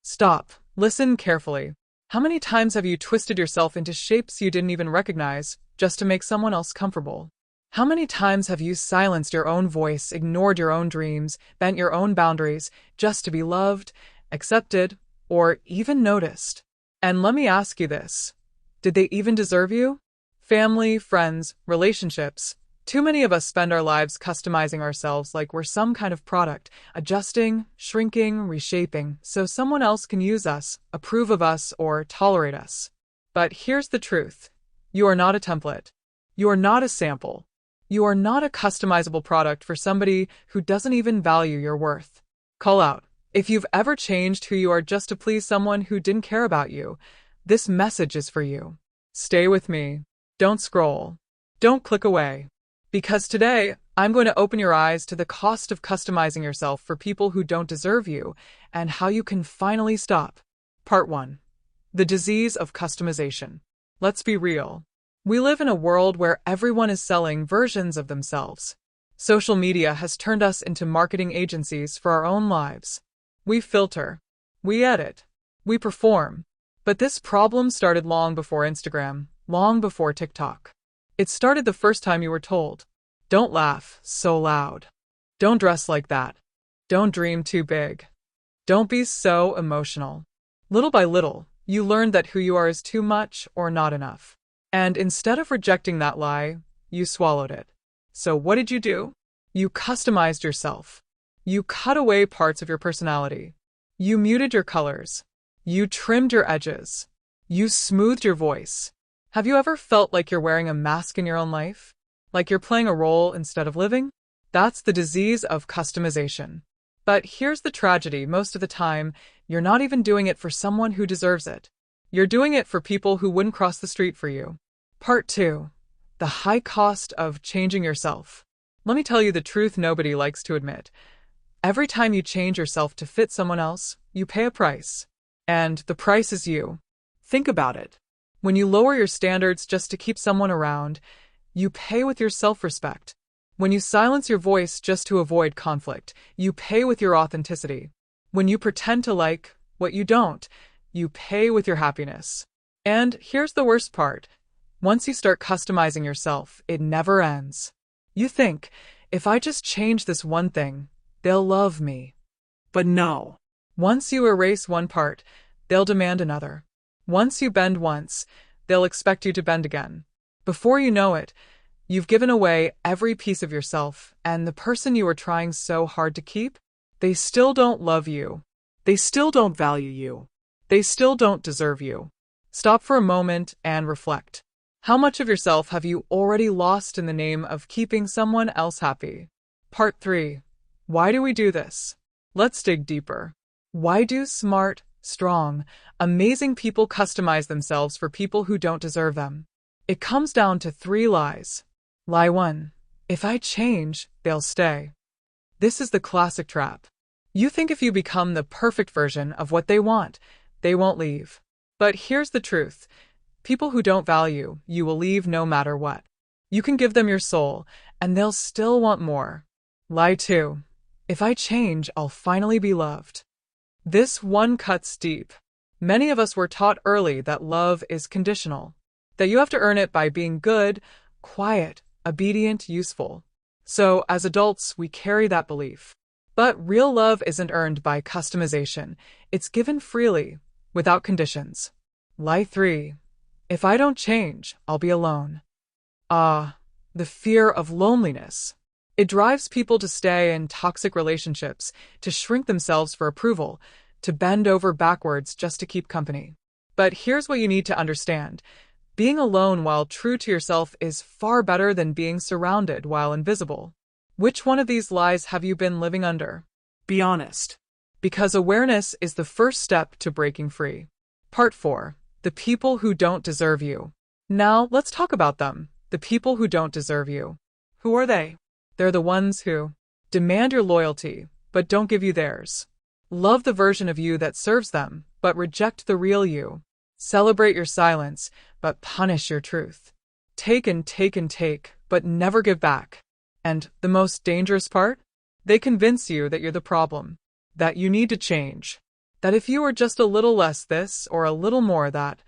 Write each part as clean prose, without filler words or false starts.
Stop. Listen carefully. How many times have you twisted yourself into shapes you didn't even recognize just to make someone else comfortable? How many times have you silenced your own voice, ignored your own dreams, bent your own boundaries just to be loved, accepted, or even noticed? And let me ask you this. Did they even deserve you? Family, friends, relationships. Too many of us spend our lives customizing ourselves like we're some kind of product, adjusting, shrinking, reshaping, so someone else can use us, approve of us, or tolerate us. But here's the truth. You are not a template. You are not a sample. You are not a customizable product for somebody who doesn't even value your worth. Call out. If you've ever changed who you are just to please someone who didn't care about you, this message is for you. Stay with me. Don't scroll. Don't click away. Because today, I'm going to open your eyes to the cost of customizing yourself for people who don't deserve you and how you can finally stop. Part 1. The disease of customization. Let's be real. We live in a world where everyone is selling versions of themselves. Social media has turned us into marketing agencies for our own lives. We filter. We edit. We perform. But this problem started long before Instagram, long before TikTok. It started the first time you were told, "Don't laugh so loud. Don't dress like that. Don't dream too big. Don't be so emotional." Little by little, you learned that who you are is too much or not enough. And instead of rejecting that lie, you swallowed it. So what did you do? You customized yourself. You cut away parts of your personality. You muted your colors. You trimmed your edges. You smoothed your voice. Have you ever felt like you're wearing a mask in your own life? Like you're playing a role instead of living? That's the disease of customization. But here's the tragedy. Most of the time, you're not even doing it for someone who deserves it. You're doing it for people who wouldn't cross the street for you. Part 2. The high cost of changing yourself. Let me tell you the truth nobody likes to admit. Every time you change yourself to fit someone else, you pay a price. And the price is you. Think about it. When you lower your standards just to keep someone around, you pay with your self-respect. When you silence your voice just to avoid conflict, you pay with your authenticity. When you pretend to like what you don't, you pay with your happiness. And here's the worst part. Once you start customizing yourself, it never ends. You think, if I just change this one thing, they'll love me. But no. Once you erase one part, they'll demand another. Once you bend once, they'll expect you to bend again. Before you know it, you've given away every piece of yourself, and the person you were trying so hard to keep, they still don't love you. They still don't value you. They still don't deserve you. Stop for a moment and reflect. How much of yourself have you already lost in the name of keeping someone else happy? Part 3. Why do we do this? Let's dig deeper. Why do smart, strong, amazing people customize themselves for people who don't deserve them? It comes down to 3 lies. Lie 1. If I change, they'll stay. This is the classic trap. You think if you become the perfect version of what they want, they won't leave. But here's the truth. People who don't value you will leave no matter what. You can give them your soul, and they'll still want more. Lie 2. If I change, I'll finally be loved. This one cuts deep. Many of us were taught early that love is conditional, that you have to earn it by being good, quiet, obedient, useful. So, as adults, we carry that belief. But real love isn't earned by customization. It's given freely, without conditions. Lie 3. If I don't change, I'll be alone. The fear of loneliness. It drives people to stay in toxic relationships, to shrink themselves for approval, to bend over backwards just to keep company. But here's what you need to understand. Being alone while true to yourself is far better than being surrounded while invisible. Which one of these lies have you been living under? Be honest. Because awareness is the first step to breaking free. Part 4. The people who don't deserve you. Now, let's talk about them. The people who don't deserve you. Who are they? They're the ones who demand your loyalty, but don't give you theirs. Love the version of you that serves them, but reject the real you. Celebrate your silence, but punish your truth. Take and take and take, but never give back. And the most dangerous part? They convince you that you're the problem, that you need to change. That if you were just a little less this or a little more that,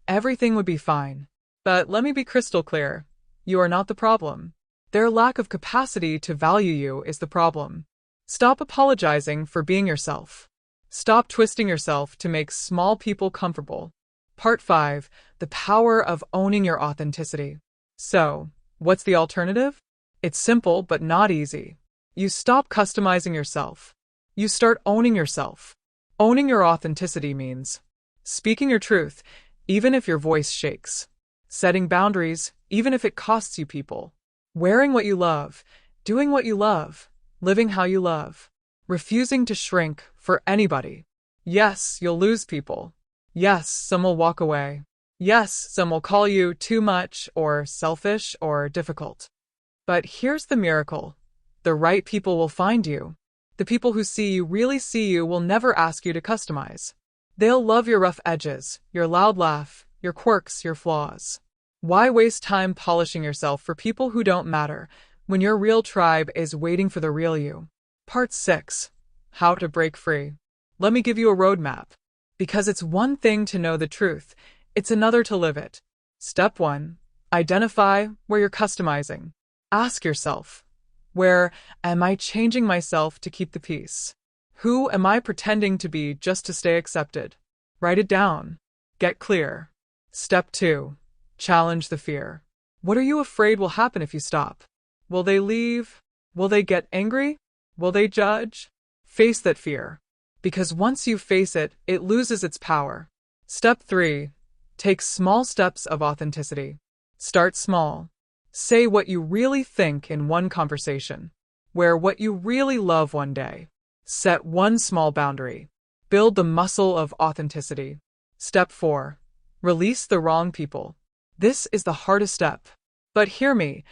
everything would be fine. But let me be crystal clear. You are not the problem. Their lack of capacity to value you is the problem. Stop apologizing for being yourself. Stop twisting yourself to make small people comfortable. Part 5. The power of owning your authenticity. So, what's the alternative? It's simple but not easy. You stop customizing yourself. You start owning yourself. Owning your authenticity means speaking your truth, even if your voice shakes. Setting boundaries, even if it costs you people. Wearing what you love, doing what you love, living how you love. Refusing to shrink for anybody. Yes, you'll lose people. Yes, some will walk away. Yes, some will call you too much or selfish or difficult. But here's the miracle. The right people will find you. The people who see you really see you will never ask you to customize. They'll love your rough edges, your loud laugh, your quirks, your flaws. Why waste time polishing yourself for people who don't matter when your real tribe is waiting for the real you? Part 6. How to break free. Let me give you a roadmap. Because it's one thing to know the truth, it's another to live it. Step 1. Identify where you're customizing. Ask yourself, where am I changing myself to keep the peace? Who am I pretending to be just to stay accepted? Write it down. Get clear. Step 2. Challenge the fear. What are you afraid will happen if you stop? Will they leave? Will they get angry? Will they judge? Face that fear. Because once you face it, it loses its power. Step 3. Take small steps of authenticity. Start small. Say what you really think in one conversation. Wear what you really love one day. Set one small boundary. Build the muscle of authenticity. Step 4. Release the wrong people. This is the hardest step. But hear me,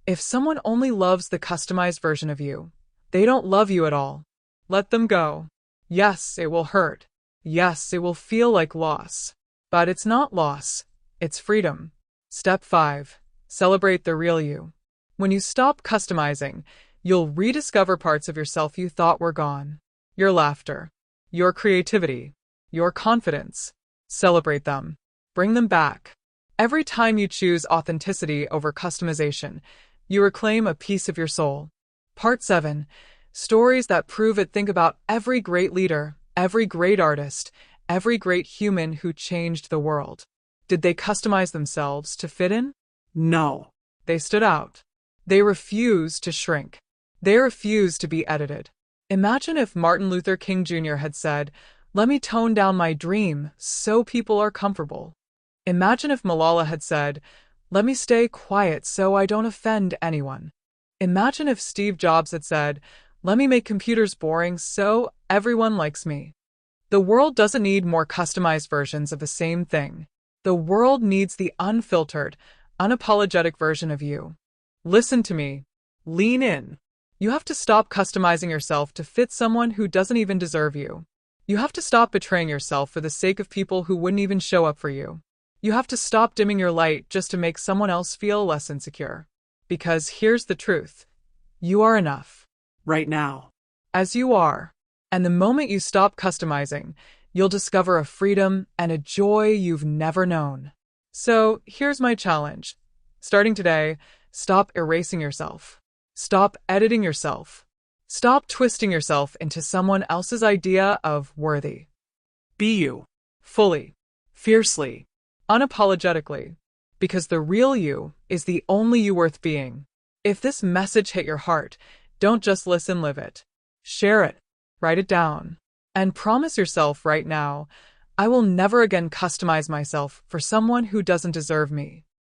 if someone only loves the customized version of you, they don't love you at all. Let them go. Yes, it will hurt. Yes, it will feel like loss. But it's not loss. It's freedom. Step 5. Celebrate the real you. When you stop customizing, you'll rediscover parts of yourself you thought were gone. Your laughter, your creativity, your confidence. Celebrate them. Bring them back. Every time you choose authenticity over customization, you reclaim a piece of your soul. Part 7. Stories that prove it. Think about every great leader, every great artist, every great human who changed the world. Did they customize themselves to fit in? No. They stood out. They refused to shrink. They refused to be edited. Imagine if Martin Luther King Jr. had said, "Let me tone down my dream so people are comfortable." Imagine if Malala had said, "Let me stay quiet so I don't offend anyone." Imagine if Steve Jobs had said, "Let me make computers boring so everyone likes me." The world doesn't need more customized versions of the same thing. The world needs the unfiltered, unapologetic version of you. Listen to me. Lean in. You have to stop customizing yourself to fit someone who doesn't even deserve you. You have to stop betraying yourself for the sake of people who wouldn't even show up for you. You have to stop dimming your light just to make someone else feel less insecure. Because here's the truth. You are enough. Right now. As you are. And the moment you stop customizing, you'll discover a freedom and a joy you've never known. So, here's my challenge. Starting today, stop erasing yourself. Stop editing yourself. Stop twisting yourself into someone else's idea of worthy. Be you. Fully. Fiercely. Unapologetically. Because the real you is the only you worth being. If this message hit your heart, don't just listen, live it. Share it. Write it down. And promise yourself right now, I will never again customize myself for someone who doesn't deserve me.